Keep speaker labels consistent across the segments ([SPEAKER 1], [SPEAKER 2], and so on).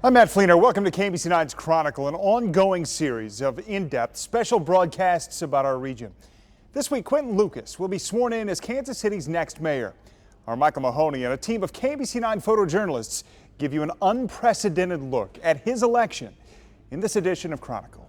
[SPEAKER 1] I'm Matt Fleener. Welcome to KMBC9's Chronicle, an ongoing series of in-depth special broadcasts about our region. This week, Quinton Lucas will be sworn in as Kansas City's next mayor. Our Michael Mahoney and a team of KMBC9 photojournalists give you an unprecedented look at his election in this edition of Chronicle.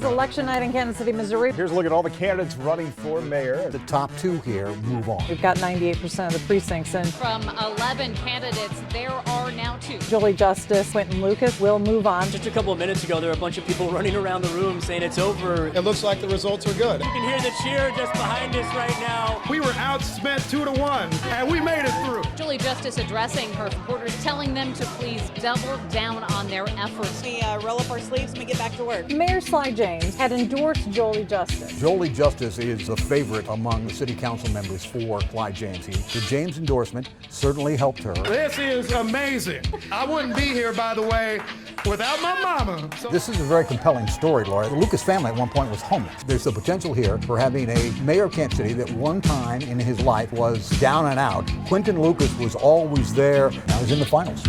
[SPEAKER 2] Election night in Kansas City, Missouri.
[SPEAKER 1] Here's a look at all the candidates running for mayor.
[SPEAKER 3] The top two here move on.
[SPEAKER 2] We've got 98% of the precincts in.
[SPEAKER 4] From 11 candidates, there are now 2.
[SPEAKER 2] Julie Justice, Quinton Lucas will move on.
[SPEAKER 5] Just a couple of minutes ago, there were a bunch of people running around the room saying it's over.
[SPEAKER 6] It looks like the results are good.
[SPEAKER 5] You can hear the cheer just behind us right now.
[SPEAKER 6] We were outspent 2-1, and we made it through.
[SPEAKER 4] Julie Justice addressing her supporters, telling them to please double down on their efforts.
[SPEAKER 7] We roll up our sleeves and we get back to work.
[SPEAKER 2] Mayor Sly James had endorsed Julie Justice.
[SPEAKER 3] Julie Justice is a favorite among the city council members for Sly James. The James endorsement certainly helped her.
[SPEAKER 6] This is amazing. I wouldn't be here, by the way, without my mama.
[SPEAKER 3] This is a very compelling story, Laura. The Lucas family at one point was homeless. There's the potential here for having a mayor of Kansas City that one time in his life was down and out. Quinton Lucas was always there. Now he's in the finals.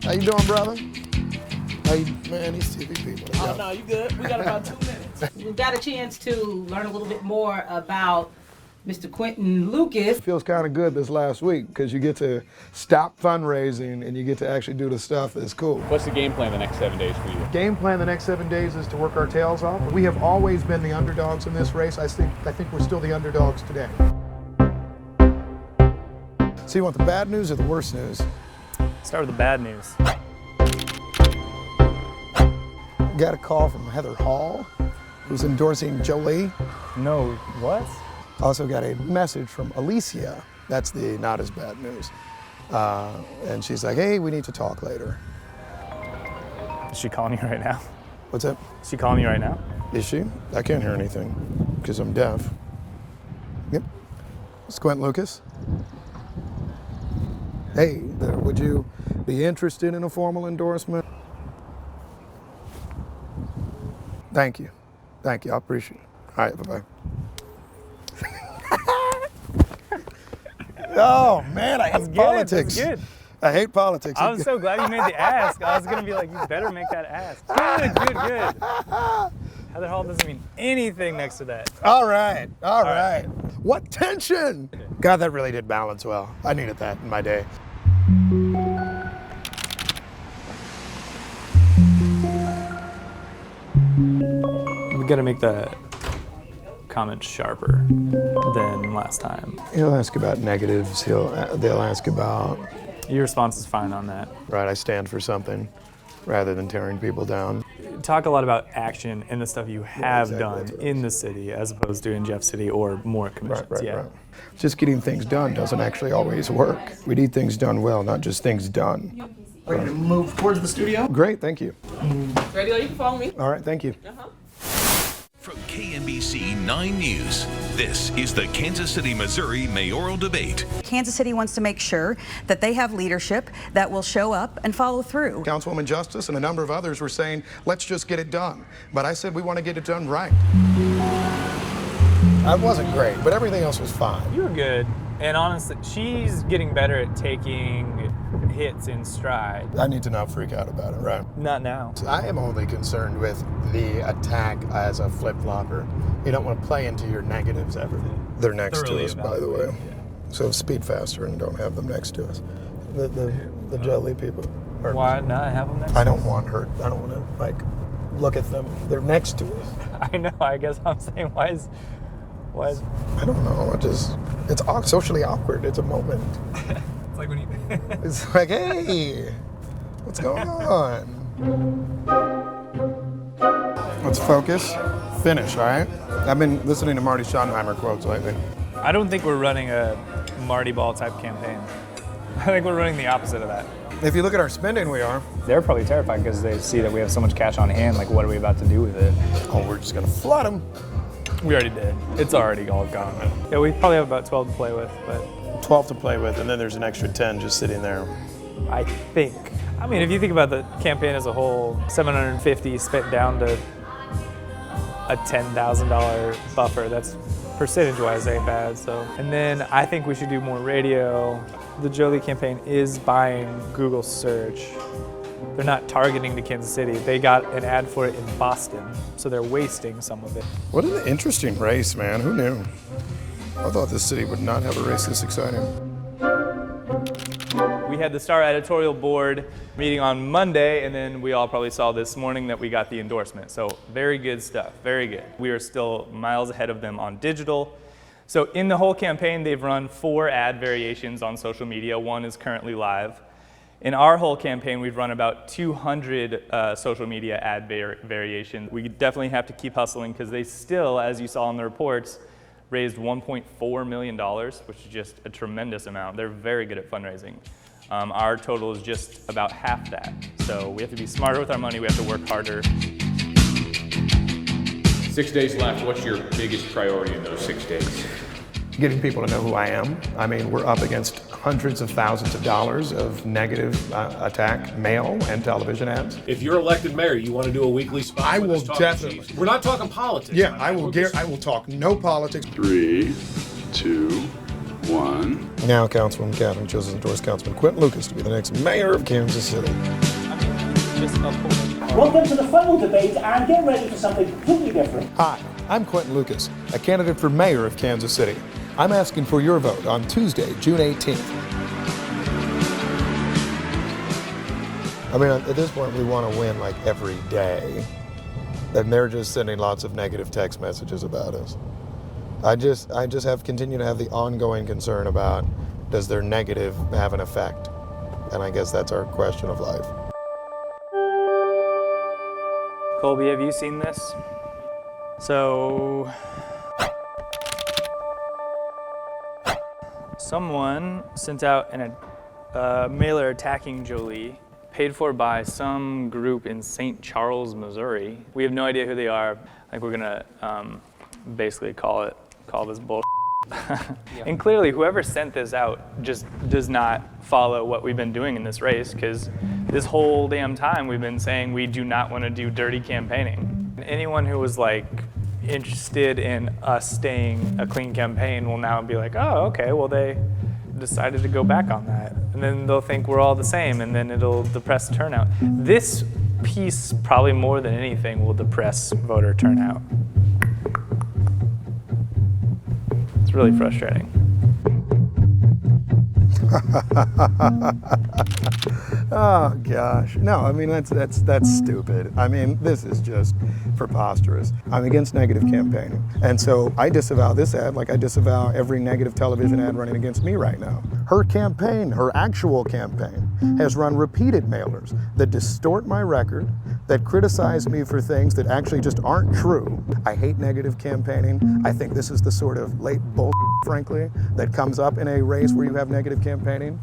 [SPEAKER 6] How you doing, brother? Man, these TV people.
[SPEAKER 8] Oh, no, you good. We got about 2 minutes. We got a chance to learn a little bit more about Mr. Quinton Lucas.
[SPEAKER 6] It feels kind of good this last week because you get to stop fundraising and you get to actually do the stuff that's cool.
[SPEAKER 9] What's the game plan the next 7 days for you?
[SPEAKER 6] Game plan the next 7 days is to work our tails off. We have always been the underdogs in this race. I think we're still the underdogs today. So you want the bad news or the worst news?
[SPEAKER 9] Start with the bad news.
[SPEAKER 6] Got a call from Heather Hall, who's endorsing Jolie.
[SPEAKER 9] No, what?
[SPEAKER 6] Also got a message from Alicia. That's the not as bad news. And she's like, hey, we need to talk later.
[SPEAKER 9] Is she calling you right now?
[SPEAKER 6] What's that?
[SPEAKER 9] Is she calling you right now?
[SPEAKER 6] Is she? I can't hear anything because I'm deaf. Yep. It's Quinton Lucas. Hey, would you be interested in a formal endorsement? Thank you. Thank you. I appreciate it. All right, bye-bye. Oh, man, I hate politics.
[SPEAKER 9] That's good.
[SPEAKER 6] I hate politics.
[SPEAKER 9] I'm so glad you made the ask. I was going to be like, you better make that ask. Good. Heather Hall doesn't mean anything next to that.
[SPEAKER 6] All right. What tension! God, that really did balance well. I needed that in my day.
[SPEAKER 9] We got to make the comments sharper than last time.
[SPEAKER 6] He'll ask about negatives. They'll ask about.
[SPEAKER 9] Your response is fine on that.
[SPEAKER 6] Right, I stand for something rather than tearing people down.
[SPEAKER 9] Talk a lot about action and the stuff you have
[SPEAKER 6] exactly.
[SPEAKER 9] done in the city as opposed to in Jeff City or more commissions.
[SPEAKER 6] Right. Just getting things done doesn't actually always work. We need things done well, not just things done.
[SPEAKER 8] Ready to move towards the studio?
[SPEAKER 6] Great, thank you.
[SPEAKER 8] Ready? You can follow me.
[SPEAKER 6] All right, thank you.
[SPEAKER 10] From KMBC 9 News, this is the Kansas City, Missouri mayoral debate.
[SPEAKER 7] Kansas City wants to make sure that they have leadership that will show up and follow through.
[SPEAKER 6] Councilwoman Justice and a number of others were saying, let's just get it done. But I said we want to get it done right. I wasn't great, but everything else was fine.
[SPEAKER 9] You were good. And honestly, she's getting better at taking hits in stride.
[SPEAKER 6] I need to not freak out about it, right?
[SPEAKER 9] Not now.
[SPEAKER 6] I am only concerned with the attack as a flip-flopper. You don't want to play into your negatives ever. They're next to us, by the way. So speed faster and don't have them next to us. The Jolie people.
[SPEAKER 9] Why not have them next
[SPEAKER 6] I don't want her. I don't want to, like, look at them. They're next to us.
[SPEAKER 9] I know. I guess I'm saying, why is...
[SPEAKER 6] I don't know. It's socially awkward. It's a moment.
[SPEAKER 9] It's like when you...
[SPEAKER 6] It's like, hey, what's going on? Let's focus. Finish, all right? I've been listening to Marty Schottenheimer quotes lately.
[SPEAKER 9] I don't think we're running a Marty Ball type campaign. I think we're running the opposite of that.
[SPEAKER 6] If you look at our spending, we are.
[SPEAKER 9] They're probably terrified because they see that we have so much cash on hand. Like, what are we about to do with it?
[SPEAKER 6] Oh, we're just gonna flood them.
[SPEAKER 9] We already did. It's already all gone. Yeah, we probably have about 12 to play with, but
[SPEAKER 6] 12 to play with, and then there's an extra 10 just sitting there.
[SPEAKER 9] I think. I mean, if you think about the campaign as a whole, 750 spent down to a $10,000 buffer. That's percentage-wise ain't bad. So, and then I think we should do more radio. The Jolie campaign is buying Google search. They're not targeting to Kansas City. They got an ad for it in Boston, so they're wasting some of it.
[SPEAKER 6] What an interesting race, man. Who knew? I thought this city would not have a race this exciting.
[SPEAKER 9] We had the Star editorial board meeting on Monday, and then we all probably saw this morning that we got the endorsement. So very good stuff, very good. We are still miles ahead of them on digital. So in the whole campaign, they've run 4 ad variations on social media. 1 is currently live. In our whole campaign, we've run about 200 social media ad variations. We definitely have to keep hustling because they still, as you saw in the reports, raised $1.4 million, which is just a tremendous amount. They're very good at fundraising. Our total is just about half that. So we have to be smarter with our money. We have to work harder.
[SPEAKER 11] 6 days left. What's your biggest priority in those 6 days?
[SPEAKER 6] Getting people to know who I am. I mean, we're up against hundreds of thousands of dollars of negative attack mail and television ads.
[SPEAKER 11] If you're elected mayor, you want to do a weekly spot?
[SPEAKER 6] I
[SPEAKER 11] with
[SPEAKER 6] will
[SPEAKER 11] us talking
[SPEAKER 6] definitely.
[SPEAKER 11] cheese? We're not talking politics.
[SPEAKER 6] Yeah,
[SPEAKER 11] man.
[SPEAKER 6] I will talk no politics.
[SPEAKER 12] 3, 2, 1.
[SPEAKER 6] Now, Councilwoman Catherine chose to endorse Councilman Quinton Lucas to be the next mayor of Kansas City.
[SPEAKER 13] Welcome to the final debate and get ready for something completely different.
[SPEAKER 6] Hi, I'm Quinton Lucas, a candidate for mayor of Kansas City. I'm asking for your vote on Tuesday, June 18th. I mean, at this point, we want to win like every day. And they're just sending lots of negative text messages about us. I just continue to have the ongoing concern about, does their negative have an effect? And I guess that's our question of life.
[SPEAKER 9] Colby, have you seen this? So, someone sent out a mailer attacking Jolie, paid for by some group in St. Charles, Missouri. We have no idea who they are. I think we're gonna basically call this bullshit. And clearly, whoever sent this out just does not follow what we've been doing in this race, because this whole damn time we've been saying we do not want to do dirty campaigning. Anyone who was like interested in us staying a clean campaign will now be like, oh, okay, well they decided to go back on that. And then they'll think we're all the same, and then it'll depress turnout. This piece, probably more than anything, will depress voter turnout. It's really frustrating.
[SPEAKER 6] Oh gosh, no, I mean that's stupid. I mean, this is just preposterous. I'm against negative campaigning, and so I disavow this ad like I disavow every negative television ad running against me right now. Her campaign, her actual campaign, has run repeated mailers that distort my record, that criticize me for things that actually just aren't true. I hate negative campaigning. I think this is the sort of late bull, frankly, that comes up in a race where you have negative campaigning.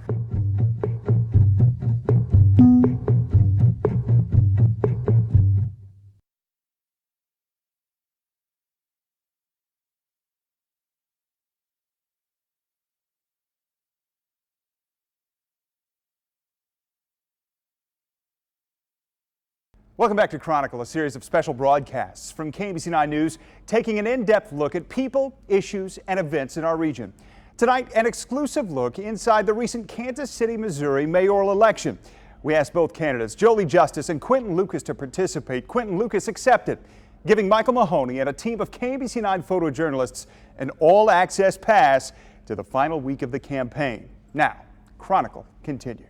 [SPEAKER 1] Welcome back to Chronicle, a series of special broadcasts from KMBC 9 News, taking an in-depth look at people, issues, and events in our region. Tonight, an exclusive look inside the recent Kansas City, Missouri mayoral election. We asked both candidates, Jolie Justice and Quinton Lucas, to participate. Quinton Lucas accepted, giving Michael Mahoney and a team of KMBC 9 photojournalists an all-access pass to the final week of the campaign. Now, Chronicle continues.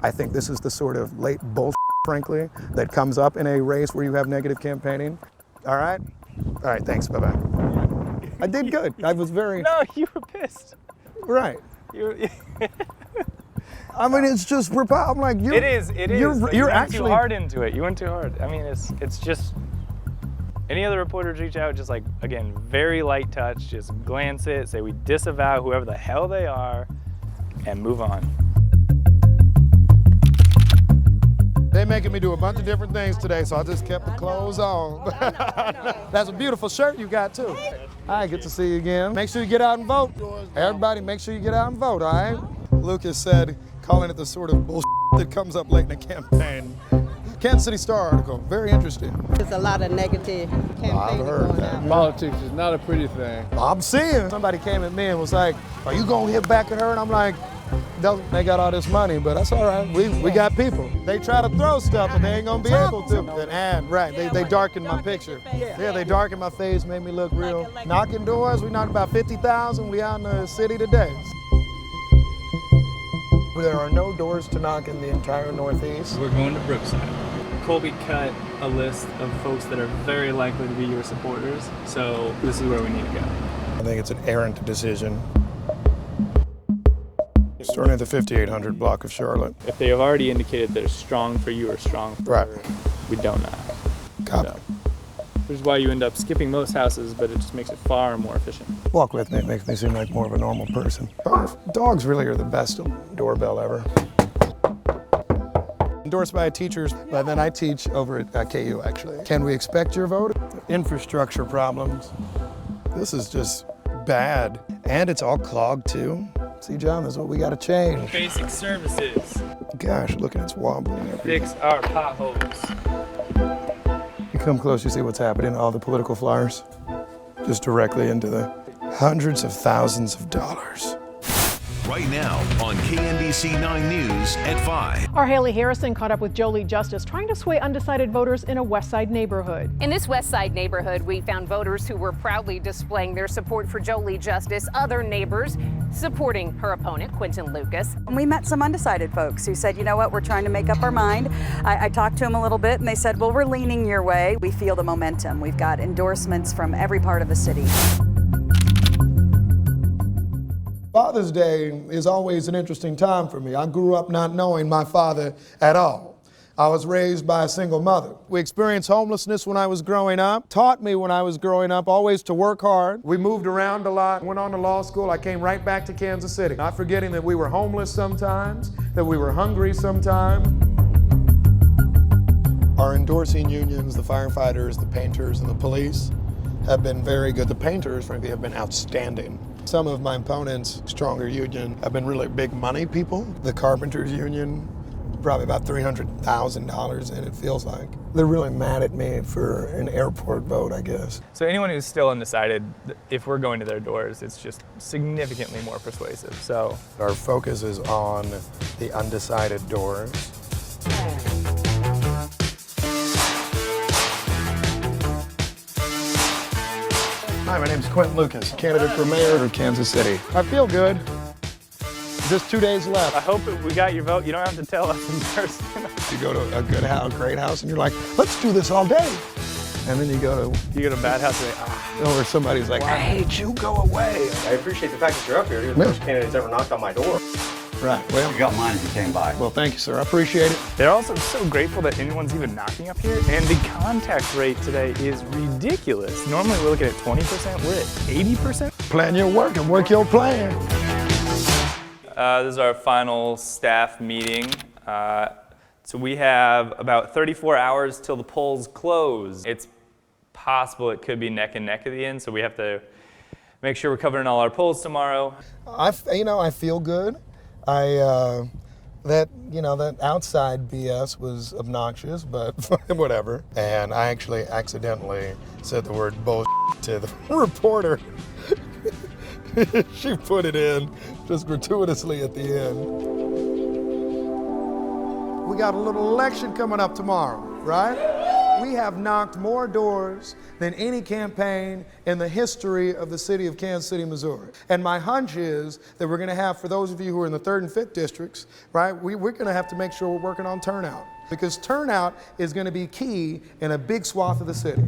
[SPEAKER 6] I think this is the sort of late bull, frankly, that comes up in a race where you have negative campaigning. All right? All right, thanks, bye-bye. I did good. I was very...
[SPEAKER 9] No, you were pissed.
[SPEAKER 6] Right.
[SPEAKER 9] You
[SPEAKER 6] I mean, it's just, I'm like,
[SPEAKER 9] It is.
[SPEAKER 6] You're
[SPEAKER 9] you went
[SPEAKER 6] actually
[SPEAKER 9] too hard into it. You went too hard. I mean, it's Any other reporters reach out, just like, again, very light touch, just glance it, say we disavow whoever the hell they are, and move on.
[SPEAKER 6] They're making me do a bunch of different things today, so I just kept the clothes on. That's a beautiful shirt you got, too. All right, good to see you again. Make sure you get out and vote. Everybody, make sure you get out and vote, all right? Lucas said, calling it the sort of bullshit that comes up late in the campaign. Kansas City Star article, very interesting.
[SPEAKER 14] There's a lot of negative campaigning
[SPEAKER 6] I've heard that.
[SPEAKER 15] Politics is not a pretty thing.
[SPEAKER 6] I'm seeing. Somebody came at me and was like, are you gonna hit back at her? And I'm like, they got all this money, but that's all right. We got people. They try to throw stuff, but they ain't gonna be able to. Right, they darkened my picture. Yeah, they darkened my face, made me look real. Knocking doors, we knocked about 50,000. We out in the city today. There are no doors to knock in the entire Northeast.
[SPEAKER 9] We're going to Brookside. Colby cut a list of folks that are very likely to be your supporters, so this is where we need to go.
[SPEAKER 6] I think it's an errant decision. Starting at the 5800 block of Charlotte.
[SPEAKER 9] If they have already indicated they're strong for you or strong for
[SPEAKER 6] right.
[SPEAKER 9] We don't know.
[SPEAKER 6] Copy.
[SPEAKER 9] So, which is why you end up skipping most houses, but it just makes it far more efficient.
[SPEAKER 6] Walk with me, it makes me seem like more of a normal person. Dogs really are the best doorbell ever. Endorsed by teachers, but then I teach over at KU actually. Can we expect your vote? Infrastructure problems. This is just bad. And it's all clogged too. See, John, that's what we gotta change.
[SPEAKER 9] Basic services.
[SPEAKER 6] Gosh, look at it's wobbling.
[SPEAKER 9] Fix our potholes.
[SPEAKER 6] You come close, you see what's happening, all the political flyers. Just directly into the hundreds of thousands of dollars.
[SPEAKER 10] Right now on KNBC 9 News at 5.
[SPEAKER 16] Our Haley Harrison caught up with Jolie Justice trying to sway undecided voters in a West Side neighborhood.
[SPEAKER 4] In this West Side neighborhood, we found voters who were proudly displaying their support for Jolie Justice, other neighbors supporting her opponent, Quinton Lucas.
[SPEAKER 7] We met some undecided folks who said, you know what, we're trying to make up our mind. I talked to them a little bit and they said, well, we're leaning your way. We feel the momentum. We've got endorsements from every part of the city.
[SPEAKER 6] Father's Day is always an interesting time for me. I grew up not knowing my father at all. I was raised by a single mother. We experienced homelessness when I was growing up, taught me when I was growing up always to work hard. We moved around a lot, went on to law school. I came right back to Kansas City, not forgetting that we were homeless sometimes, that we were hungry sometimes. Our endorsing unions, the firefighters, the painters, and the police have been very good. The painters, frankly, have been outstanding. Some of my opponents, stronger union, have been really big money people. The carpenters union, probably about $300,000 in, it feels like. They're really mad at me for an airport vote, I guess.
[SPEAKER 9] So anyone who's still undecided, if we're going to their doors, it's just significantly more persuasive. So
[SPEAKER 6] our focus is on the undecided doors. Hi, my name is Quinton Lucas, candidate for mayor of Kansas City. I feel good. Just 2 days left.
[SPEAKER 9] I hope we got your vote. You don't have to tell us in person.
[SPEAKER 6] You go to a good house, great house, and you're like, let's do this all day. And then you go to
[SPEAKER 9] a bad house and
[SPEAKER 6] or somebody's like, I hate you, go away.
[SPEAKER 17] I appreciate the fact that you're up here. You're the first candidate that's ever knocked on my door.
[SPEAKER 6] Right, well.
[SPEAKER 17] You got mine as you came by.
[SPEAKER 6] Well, thank you, sir. I appreciate it.
[SPEAKER 9] They're also so grateful that anyone's even knocking up here. And the contact rate today is ridiculous. Normally we're looking at 20%, we're at 80%.
[SPEAKER 6] Plan your work and work your plan.
[SPEAKER 9] This is our final staff meeting. So we have about 34 hours till the polls close. It's possible it could be neck and neck at the end, so we have to make sure we're covering all our polls tomorrow.
[SPEAKER 6] I feel good. That outside BS was obnoxious, but whatever. And I actually accidentally said the word bullshit to the reporter. She put it in just gratuitously at the end. We got a little election coming up tomorrow, right? We have knocked more doors than any campaign in the history of the city of Kansas City, Missouri. And my hunch is that we're gonna have, for those of you who are in the 3rd and 5th districts, right, we're gonna have to make sure we're working on turnout. Because turnout is gonna be key in a big swath of the city.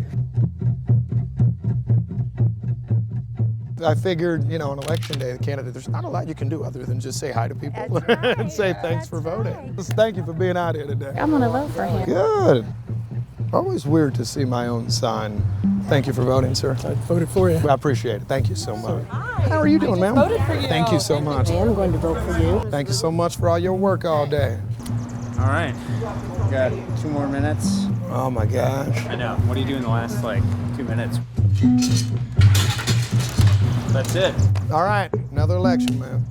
[SPEAKER 6] I figured, on election day, the candidate, there's not a lot you can do other than just say hi to people and say thanks for voting. Right. Thank you for being out here today.
[SPEAKER 18] I'm gonna vote for him.
[SPEAKER 6] Good. Always weird to see my own son Thank you for voting, sir. I voted for you. I appreciate it. Thank you so much. How are you doing, ma'am?
[SPEAKER 14] voted for you.
[SPEAKER 6] Thank you so much.
[SPEAKER 14] I am going to vote for you.
[SPEAKER 6] Thank you so much for all your work all day.
[SPEAKER 9] All right. We got 2 more minutes.
[SPEAKER 6] Oh my gosh.
[SPEAKER 9] I know. What do you do in the last, like, 2 minutes? That's it.
[SPEAKER 6] All right, another election, man.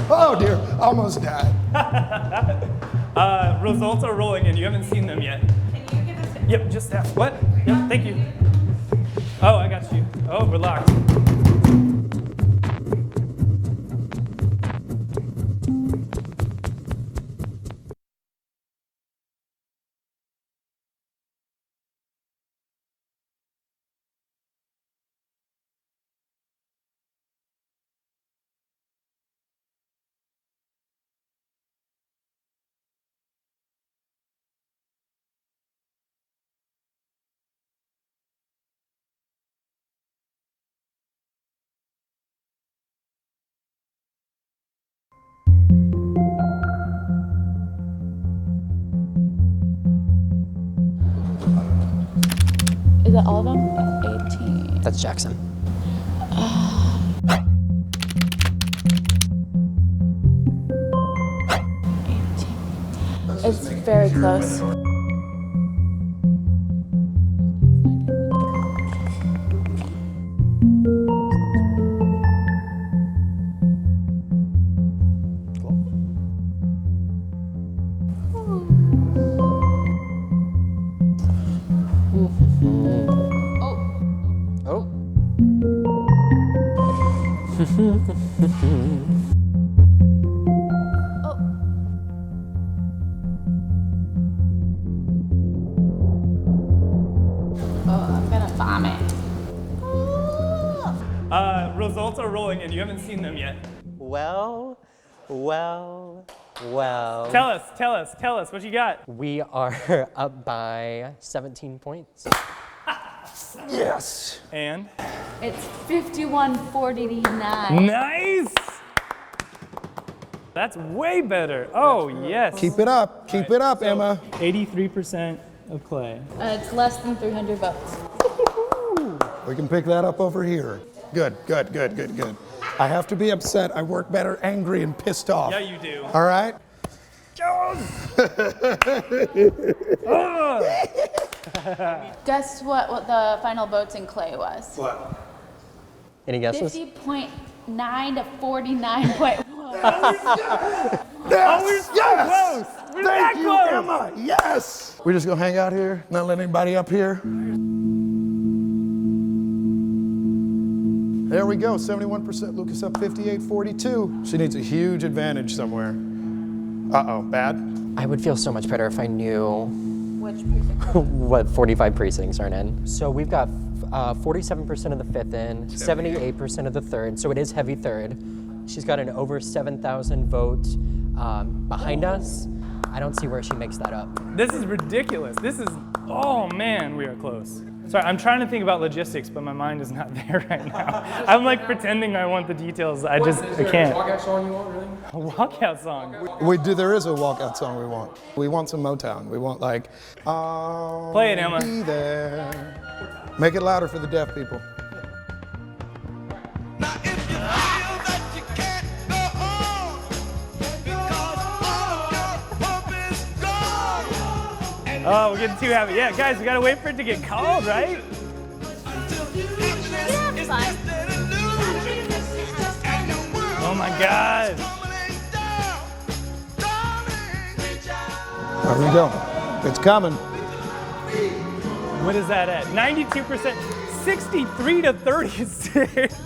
[SPEAKER 6] Oh dear, almost died.
[SPEAKER 9] Results are rolling and you haven't seen them yet. Can you give us a... Yep, just that. What? Yep, thank you. Oh, I got you. Oh, we're locked.
[SPEAKER 18] Is that all of them? 18.
[SPEAKER 5] That's Jackson.
[SPEAKER 18] It's very close. I'm gonna vomit.
[SPEAKER 9] Results are rolling and you haven't seen them yet.
[SPEAKER 5] Well.
[SPEAKER 9] Tell us what you got.
[SPEAKER 5] We are up by 17 points.
[SPEAKER 6] Yes.
[SPEAKER 9] And?
[SPEAKER 18] It's 51-49.
[SPEAKER 9] Nice! That's way better. Oh, yes.
[SPEAKER 6] Keep it up, Emma.
[SPEAKER 9] 83% of Clay.
[SPEAKER 18] It's less than 300 votes.
[SPEAKER 6] We can pick that up over here. Good. I have to be upset. I work better angry and pissed off.
[SPEAKER 9] Yeah, you do.
[SPEAKER 6] All right?
[SPEAKER 18] Guess what the final votes in Clay was?
[SPEAKER 6] What?
[SPEAKER 5] Any guesses?
[SPEAKER 18] 50.9 to 49.1.
[SPEAKER 6] Yes!
[SPEAKER 9] We're so close! We're that
[SPEAKER 6] Thank you,
[SPEAKER 9] close!
[SPEAKER 6] Emma. Yes! We're just gonna hang out here, not let anybody up here. There we go, 71%. Lucas up 58-42. She needs a huge advantage somewhere. Uh-oh, bad?
[SPEAKER 5] I would feel so much better if I knew
[SPEAKER 18] Which precinct?
[SPEAKER 5] what 45 precincts aren't in. So we've got 47% of the 5th in, 78% of the 3rd, so it is heavy 3rd. She's got an over 7,000 vote behind us. I don't see where she makes that up.
[SPEAKER 9] This is ridiculous. Oh man, we are close. Sorry, I'm trying to think about logistics, but my mind is not there right now. I'm like pretending I want the details. I can't.
[SPEAKER 5] Walkout song you want, really?
[SPEAKER 9] A walkout song.
[SPEAKER 6] There is a walkout song we want. We want some Motown. We want like,
[SPEAKER 9] Play it, Emma.
[SPEAKER 6] Be there. Make it louder for the deaf people.
[SPEAKER 9] Oh, we're getting too happy. Yeah, guys, we gotta wait for it to get called, right? Oh my God.
[SPEAKER 6] There we go. It's coming.
[SPEAKER 9] What is that at? 92%, 63 to 36.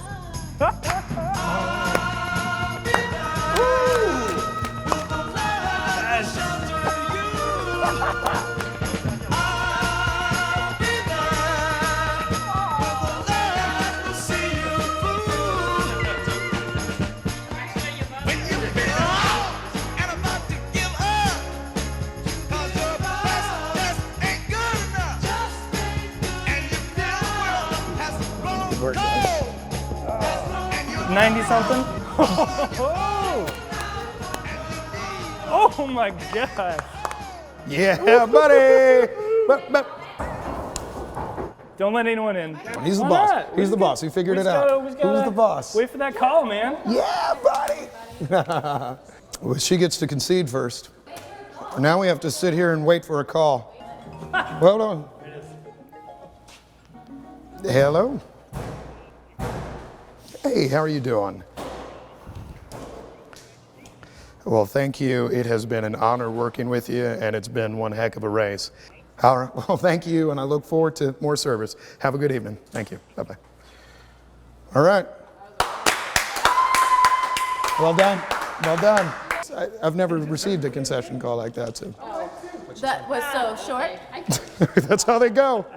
[SPEAKER 6] Work, guys.
[SPEAKER 9] 90 something? Oh my gosh.
[SPEAKER 6] Yeah, buddy.
[SPEAKER 9] Don't let anyone in.
[SPEAKER 6] He's the
[SPEAKER 9] Why
[SPEAKER 6] boss.
[SPEAKER 9] not?
[SPEAKER 6] He's the boss. He figured it out. Who's the boss?
[SPEAKER 9] Wait for that call, man.
[SPEAKER 6] Yeah, buddy. Well, she gets to concede first. Now we have to sit here and wait for a call. Hold on. Hello. Hey, how are you doing? Well, thank you. It has been an honor working with you, and it's been one heck of a race. All right. Well, thank you, and I look forward to more service. Have a good evening. Thank you. Bye-bye. All right. Well done. Well done. I've never received a concession call like that, so.
[SPEAKER 18] That was so short.
[SPEAKER 6] That's how they go.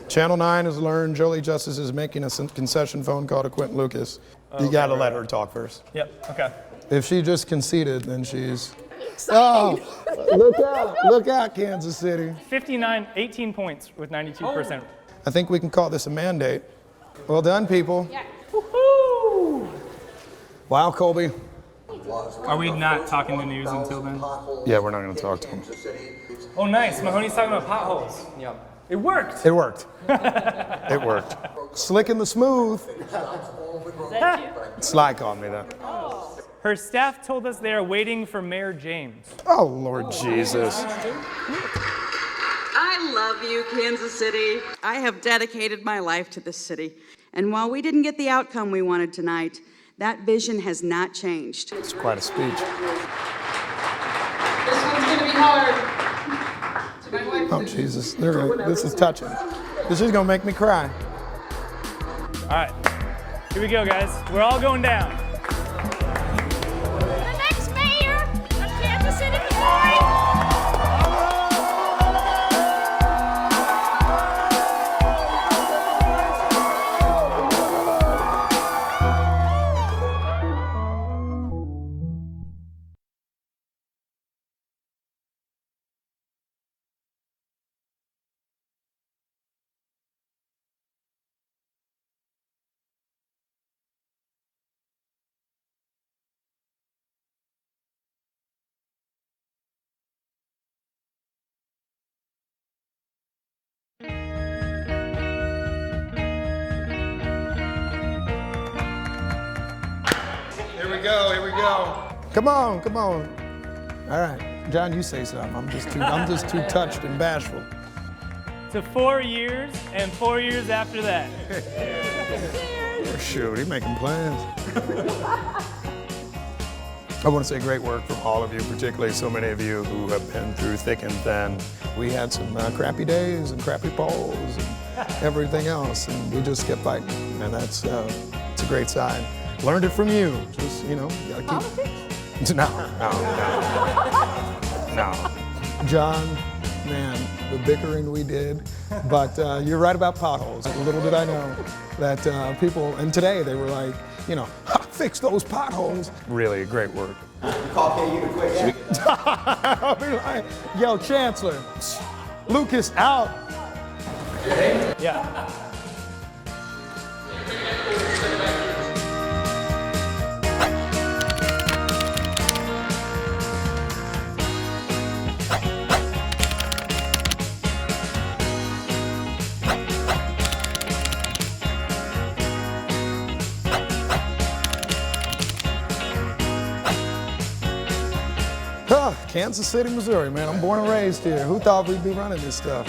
[SPEAKER 6] Channel 9 has learned Jolie Justice is making a concession phone call to Quentin Lucas. You got to let her talk first.
[SPEAKER 9] Yep, okay.
[SPEAKER 6] If she just conceded, then she's... Oh, look out, Kansas City.
[SPEAKER 9] 18 points with 92%.
[SPEAKER 6] I think we can call this a mandate. Well done, people.
[SPEAKER 9] Yeah. Woohoo!
[SPEAKER 6] Wow, Colby.
[SPEAKER 9] Are we not talking the news until then?
[SPEAKER 6] Yeah, we're not going to talk to him.
[SPEAKER 9] Oh, nice. Mahoney's talking about potholes.
[SPEAKER 5] Yeah.
[SPEAKER 9] It worked.
[SPEAKER 6] It worked. It worked. Slick and the smooth. Sly called me that.
[SPEAKER 9] Her staff told us they are waiting for Mayor James.
[SPEAKER 6] Oh, Lord Jesus.
[SPEAKER 7] I love you, Kansas City. I have dedicated my life to this city. And while we didn't get the outcome we wanted tonight, that vision has not changed.
[SPEAKER 6] It's quite a speech.
[SPEAKER 8] This one's going to be hard.
[SPEAKER 6] Oh, Jesus. This is touching. This is going to make me cry.
[SPEAKER 9] All right. Here we go, guys. We're all going down.
[SPEAKER 18] The next mayor of Kansas City, Missouri.
[SPEAKER 6] Here we go. Come on. All right, John, you say something. I'm just too touched and bashful.
[SPEAKER 9] To 4 years and 4 years after that.
[SPEAKER 6] Oh, shoot, he's making plans. I want to say great work from all of you, particularly so many of you who have been through thick and thin. We had some crappy days and crappy polls and everything else, and we just kept fighting, and it's a great sign. Learned it from you. Just, you gotta keep... Politics? No. John, man, the bickering we did. But you're right about potholes. Little did I know that people, and today they were like, fix those potholes. Really, great work.
[SPEAKER 17] Call KU to quit.
[SPEAKER 6] I'll be like, yo, Chancellor, Lucas out.
[SPEAKER 9] Yeah.
[SPEAKER 6] Kansas City, Missouri, man. I'm born and raised here. Who thought we'd be running this stuff?